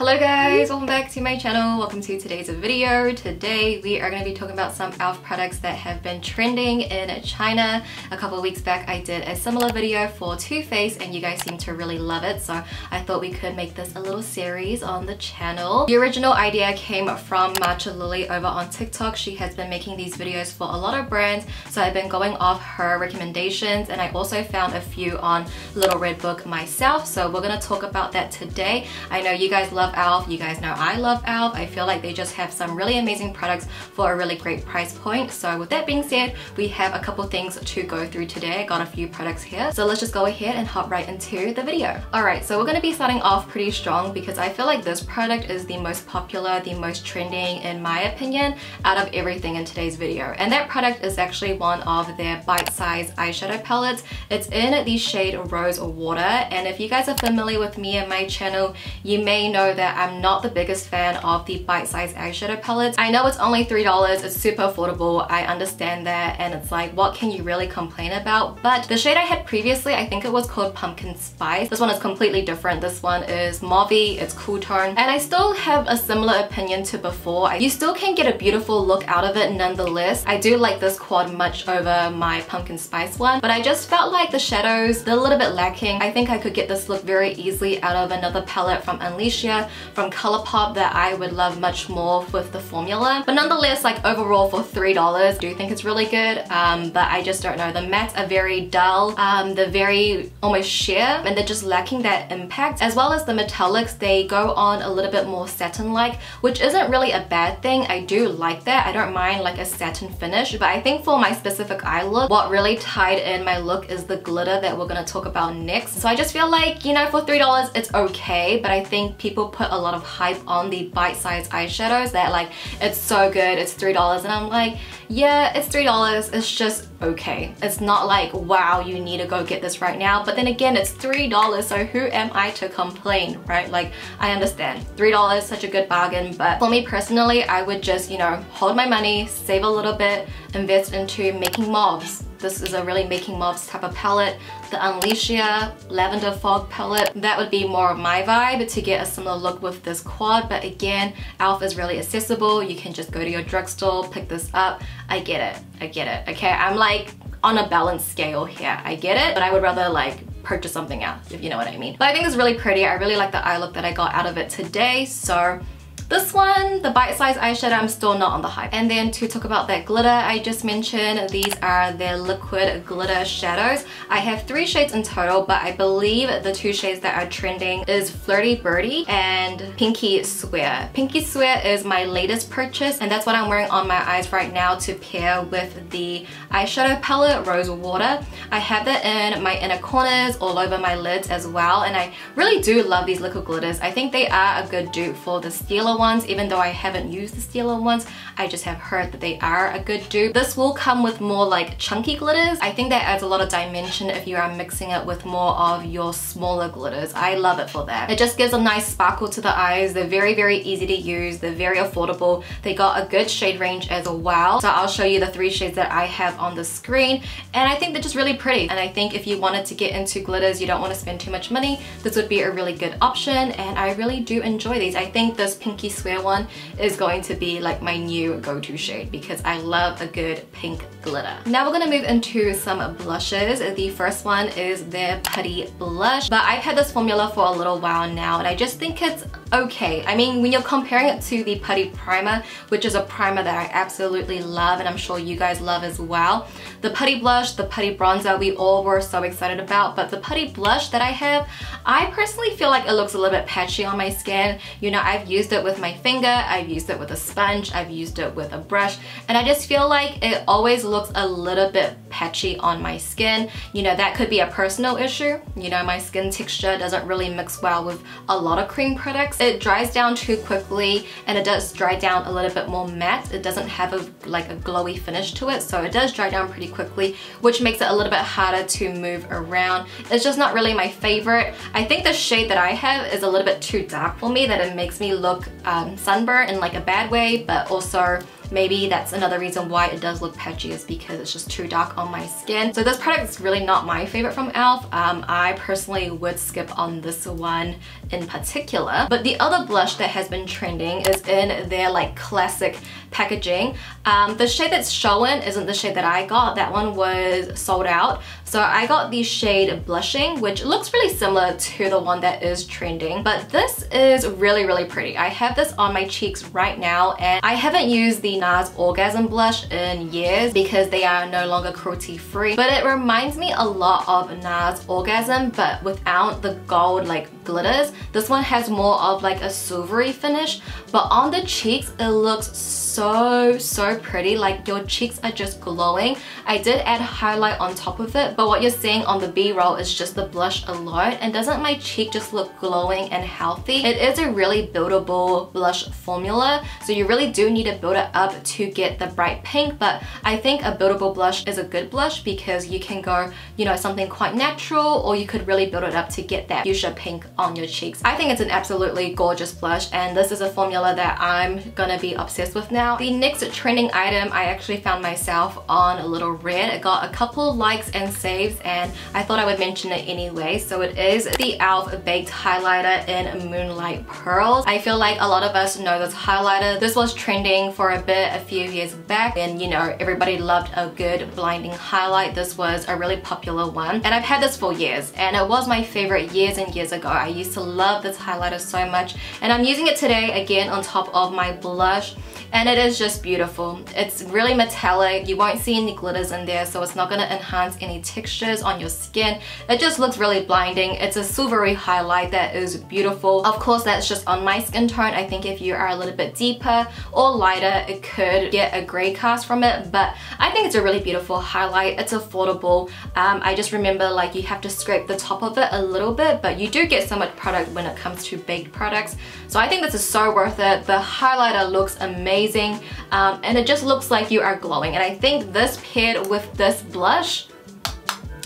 Hello guys, welcome back to my channel. Welcome to today's video. Today we are going to be talking about some e.l.f. products that have been trending in China. A couple of weeks back I did a similar video for Too Faced and you guys seem to really love it, so I thought we could make this a little series on the channel. The original idea came from Matcha Lily over on TikTok. She has been making these videos for a lot of brands, so I've been going off her recommendations, and I also found a few on Little Red Book myself, so we're going to talk about that today. I know you guys love e.l.f. You guys know I love e.l.f. I feel like they just have some really amazing products for a really great price point. So with that being said, we have a couple things to go through today. I got a few products here, so let's just go ahead and hop right into the video. Alright, so we're going to be starting off pretty strong because I feel like this product is the most popular, the most trending in my opinion out of everything in today's video. And that product is actually one of their bite-sized eyeshadow palettes. It's in the shade Rose Water, and if you guys are familiar with me and my channel, you may know that I'm not the biggest fan of the bite-sized eyeshadow palettes. I know it's only $3, it's super affordable, I understand that, and it's like, what can you really complain about? But the shade I had previously, I think it was called Pumpkin Spice. This one is completely different. This one is mauvey, it's cool tone, and I still have a similar opinion to before. You still can get a beautiful look out of it nonetheless. I do like this quad much over my Pumpkin Spice one, but I just felt like the shadows, they're a little bit lacking. I think I could get this look very easily out of another palette from Alicia, from ColourPop, that I would love much more with the formula. But nonetheless, like overall for $3, I do think it's really good, but I just don't know. The mattes are very dull, they're very almost sheer, and they're just lacking that impact. As well as the metallics, they go on a little bit more satin-like, which isn't really a bad thing. I do like that. I don't mind like a satin finish, but I think for my specific eye look, what really tied in my look is the glitter that we're going to talk about next. So I just feel like, you know, for $3 it's okay, but I think people put a lot of hype on the bite-sized eyeshadows that like, it's so good, it's $3, and I'm like, yeah, it's $3, it's just okay. It's not like, wow, you need to go get this right now, but then again, it's $3, so who am I to complain, right? Like, I understand, $3, such a good bargain, but for me personally, I would just, you know, hold my money, save a little bit, invest into making mauves. This is a really making mauves type of palette. The Alicia Lavender Fog palette, that would be more of my vibe to get a similar look with this quad, but again, e.l.f. is really accessible. You can just go to your drugstore, pick this up. I get it, okay? I'm like on a balanced scale here, I get it, but I would rather like purchase something else, if you know what I mean. But I think it's really pretty. I really like the eye look that I got out of it today, so this one, the bite-sized eyeshadow, I'm still not on the hype. And then to talk about that glitter I just mentioned, these are their liquid glitter shadows. I have 3 shades in total, but I believe the 2 shades that are trending is Flirty Birdie and Pinky Swear. Pinky Swear is my latest purchase, and that's what I'm wearing on my eyes right now to pair with the eyeshadow palette Rose Water. I have that in my inner corners, all over my lids as well, and I really do love these liquid glitters. I think they are a good dupe for the Stila ones, even though I haven't used the Stila ones. I just have heard that they are a good dupe. This will come with more like chunky glitters. I think that adds a lot of dimension if you are mixing it with more of your smaller glitters. I love it for that. It just gives a nice sparkle to the eyes. They're very, very easy to use. They're very affordable. They got a good shade range as well. So I'll show you the 3 shades that I have on the screen, and I think they're just really pretty. And I think if you wanted to get into glitters, you don't want to spend too much money, this would be a really good option, and I really do enjoy these. I think this Pinky Swear one is going to be like my new go-to shade because I love a good pink glitter. Now we're going to move into some blushes. The first one is their Putty blush, but I've had this formula for a little while now and I just think it's okay. I mean, when you're comparing it to the Putty primer, which is a primer that I absolutely love and I'm sure you guys love as well, the Putty blush, the Putty bronzer, we all were so excited about, but the Putty blush that I have, I personally feel like it looks a little bit patchy on my skin. You know, I've used it with my finger, I've used it with a sponge, I've used it with a brush, and I just feel like it always looks a little bit patchy on my skin. You know, that could be a personal issue. You know, my skin texture doesn't really mix well with a lot of cream products. It dries down too quickly, and it does dry down a little bit more matte. It doesn't have a glowy finish to it, so it does dry down pretty quickly, which makes it a little bit harder to move around. It's just not really my favorite. I think the shade that I have is a little bit too dark for me, that it makes me look sunburned in like a bad way, but also maybe that's another reason why it does look patchy, is because it's just too dark on my skin. So this product is really not my favorite from ELF. I personally would skip on this one in particular. But the other blush that has been trending is in their like classic packaging. The shade that's shown isn't the shade that I got. That one was sold out. So I got the shade Blushing, which looks really similar to the one that is trending. But this is really, really pretty. I have this on my cheeks right now, and I haven't used the NARS Orgasm blush in years because they are no longer cruelty free. But it reminds me a lot of NARS Orgasm, but without the gold like glitters. This one has more of like a silvery finish, but on the cheeks it looks so pretty. Like your cheeks are just glowing. I did add highlight on top of it, but what you're seeing on the B-roll is just the blush alone. And doesn't my cheek just look glowing and healthy? It is a really buildable blush formula, so you really do need to build it up to get the bright pink. But I think a buildable blush is a good blush because you can go, you know, something quite natural, or you could really build it up to get that fuchsia pink on your cheeks. I think it's an absolutely gorgeous blush, and this is a formula that I'm gonna be obsessed with now. The next trending item, I actually found myself on a little red. It got a couple likes and saves, and I thought I would mention it anyway. So it is the ELF Baked Highlighter in Moonlight Pearls. I feel like a lot of us know this highlighter. This was trending for a bit a few years back, and you know, everybody loved a good blinding highlight. This was a really popular one, and I've had this for years, and it was my favorite years and years ago. I used to love this highlighter so much, and I'm using it today again on top of my blush, and it is just beautiful. It's really metallic. You won't see any glitters in there, so it's not going to enhance any textures on your skin. It just looks really blinding. It's a silvery highlight that is beautiful. Of course, that's just on my skin tone. I think if you are a little bit deeper or lighter, it could get a gray cast from it, but I think it's a really beautiful highlight. It's affordable. I just remember like you have to scrape the top of it a little bit, but you do get so much product when it comes to baked products. So I think this is so worth it. The highlighter looks amazing, and it just looks like you are glowing. And I think this paired with this blush,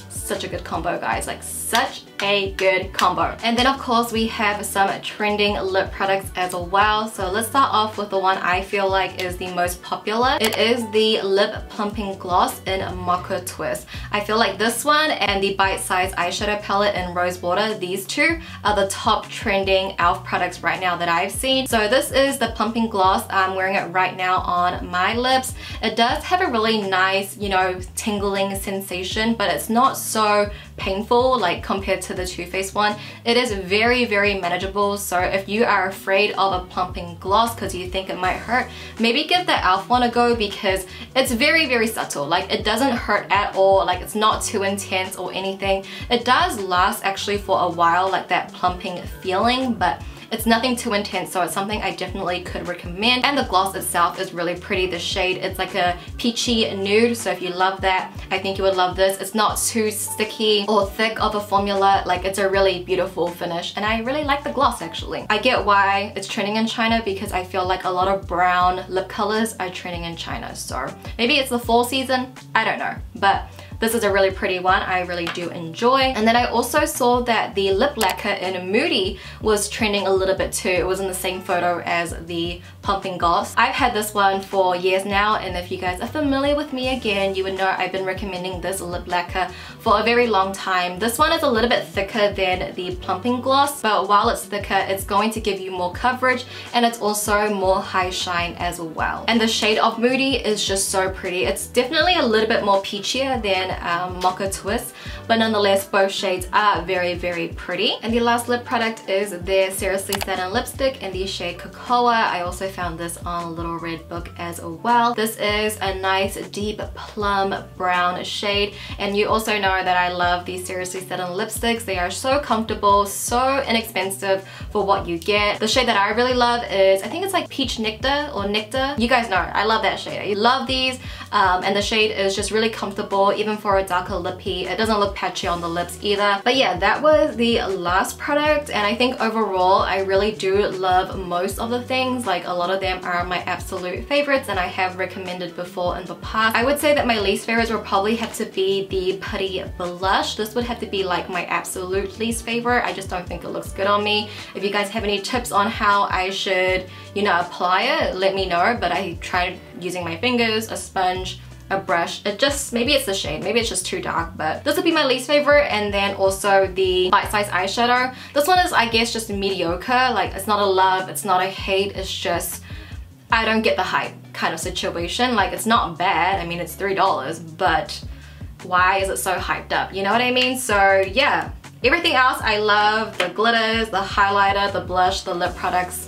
such a good combo, guys. Like such a good combo. And then of course we have some trending lip products as well. So let's start off with the one I feel like is the most popular. It is the Lip Plumping Gloss in Mocha Twist. I feel like this one and the Bite Size Eyeshadow Palette in Rose Water, these two are the top trending ELF products right now that I've seen. So this is the Plumping Gloss. I'm wearing it right now on my lips. It does have a really nice, you know, tingling sensation, but it's not so painful like compared to the Too Faced one. It is very, very manageable. So if you are afraid of a plumping gloss because you think it might hurt, maybe give the ELF one a go, because it's very, very subtle. Like it doesn't hurt at all. Like it's not too intense or anything. It does last actually for a while, like that plumping feeling, but it's nothing too intense, so it's something I definitely could recommend. And the gloss itself is really pretty. The shade, it's like a peachy nude, so if you love that, I think you would love this. It's not too sticky or thick of a formula. Like it's a really beautiful finish, and I really like the gloss actually. I get why it's trending in China, because I feel like a lot of brown lip colors are trending in China. So maybe it's the fall season, I don't know, but this is a really pretty one. I really do enjoy. And then I also saw that the lip lacquer in Moody was trending a little bit too. It was in the same photo as the Pumping Gloss. I've had this one for years now, and if you guys are familiar with me again, you would know I've been recommending this lip lacquer for a very long time. This one is a little bit thicker than the Plumping Gloss, but while it's thicker, it's going to give you more coverage, and it's also more high shine as well. And the shade of Moody is just so pretty. It's definitely a little bit more peachier than Mocha Twist, but nonetheless both shades are very, very pretty. And the last lip product is their srsly Satin Lipstick in the shade Cocoa. I also found this on Little Red Book as well. This is a nice deep plum brown shade, and you also know that I love these srsly Satin lipsticks. They are so comfortable, so inexpensive for what you get. The shade that I really love is, I think it's like Peach Nectar or Nectar. You guys know, I love that shade. I love these, and the shade is just really comfortable. Even going for a darker lippy. It doesn't look patchy on the lips either. But yeah, that was the last product, and I think overall I really do love most of the things. Like a lot of them are my absolute favorites and I have recommended before in the past. I would say that my least favorites would probably have to be the putty blush. This would have to be like my absolute least favorite. I just don't think it looks good on me. If you guys have any tips on how I should, you know, apply it, let me know. But I tried using my fingers, a sponge, a brush. It just, maybe it's the shade, maybe it's just too dark, but this would be my least favorite. And then also the bite-sized eyeshadow. This one is, I guess, just mediocre. Like, it's not a love, it's not a hate, it's just I don't get the hype kind of situation. Like, it's not bad, I mean it's $3, but why is it so hyped up, you know what I mean? So yeah, everything else I love. The glitters, the highlighter, the blush, the lip products,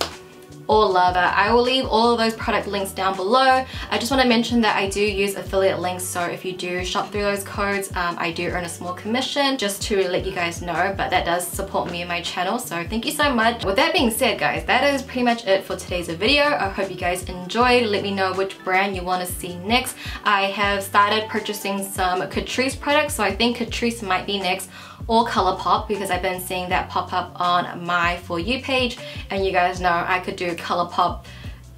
all love it. I will leave all of those product links down below. I just want to mention that I do use affiliate links, so if you do shop through those codes, I do earn a small commission, just to let you guys know, but that does support me and my channel, so thank you so much. With that being said, guys, that is pretty much it for today's video. I hope you guys enjoyed. Let me know which brand you want to see next. I have started purchasing some Catrice products, so I think Catrice might be next, or ColourPop, because I've been seeing that pop up on my For You page, and you guys know I could do ColourPop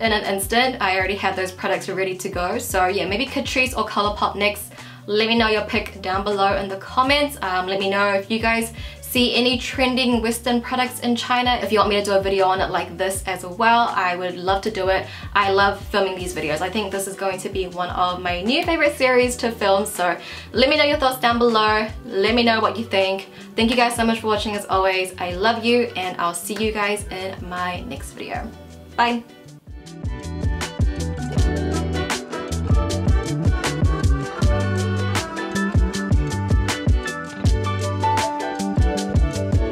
in an instant. I already have those products ready to go. So yeah, maybe Catrice or ColourPop next. Let me know your pick down below in the comments. Let me know if you guys see any trending Western products in China. If you want me to do a video on it like this as well, I would love to do it. I love filming these videos. I think this is going to be one of my new favorite series to film, so let me know your thoughts down below. Let me know what you think. Thank you guys so much for watching as always. I love you, and I'll see you guys in my next video. Bye!